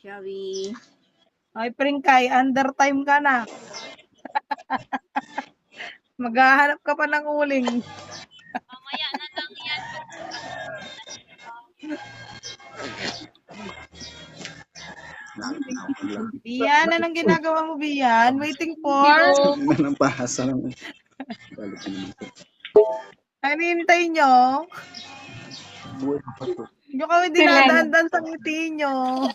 Shawi. Ay, Pringkay, undertime ka na. Maghahanap ka pa ng uling. Mamaya na lang yan. Bian, anong ginagawa mo, Bian? Waiting for? Anong pahasa naman. Ano hintay nyo? Buhay pa to. Nyo kami dinadaan sa ngiti nyo.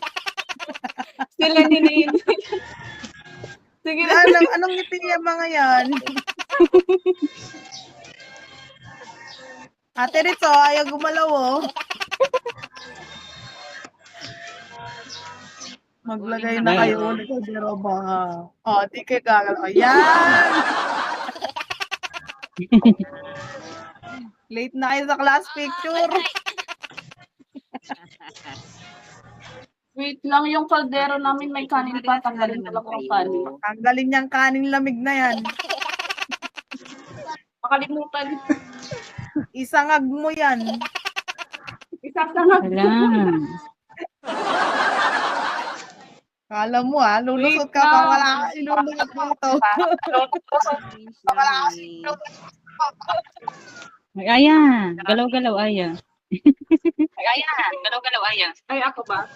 Sila din. Sige na. Anong ngiti niya mga yan? Ate Ritz, ayaw gumalaw, oh. Maglagay na kayo ulit sa Jeroba. Oh, di kayo gagalaw. Ayan! Late na kayo sa class picture. Wait lang, yung kaldero namin may kanin pa. Tanggalin ko lang ang kanin. Tanggalin niyang kanin lamig na yan. Makalimutan. Isangag mo yan. Isasangag. Kala mo lulusot ka pa, wala ka inulusot mo ito. Ay, Aya, galaw-galaw, Aya. Ay, ako ba?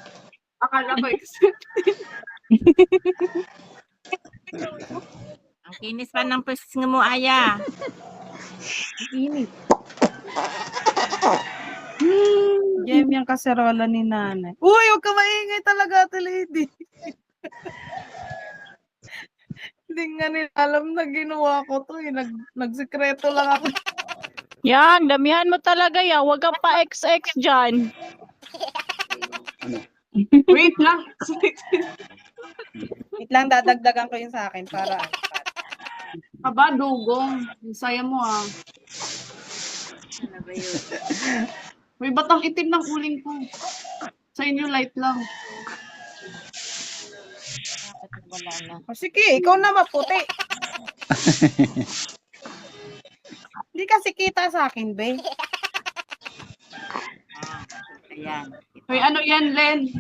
Akala ko Ang kinis pa ng pusis mo, Aya. Init. Game yung kaserola ni nanay. Uy, huwag ka maingay talaga, ate lady. Hindi nga nila alam na ginawa ko to. Nagsikreto lang ako. Yan, damihan mo talaga yan. Huwag kang pa-XX dyan. Wait lang. Wait lang, dadagdagan ko yun sa akin para Aba, dugong. Ang saya mo Ano ba yun? May batang itim ng uling ko. Sa inyo light lang. Wala na. sige, ikaw na maputi. Hindi kasi kita sa akin, be. Ayan. Hoy, ano yan, Len?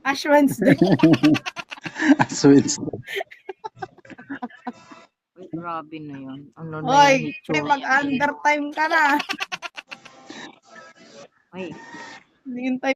Ash Wednesday. Sweets. Uy, grabe na yun. Ano na Hoy, yung mag-undertime ka na. Uy, Hintay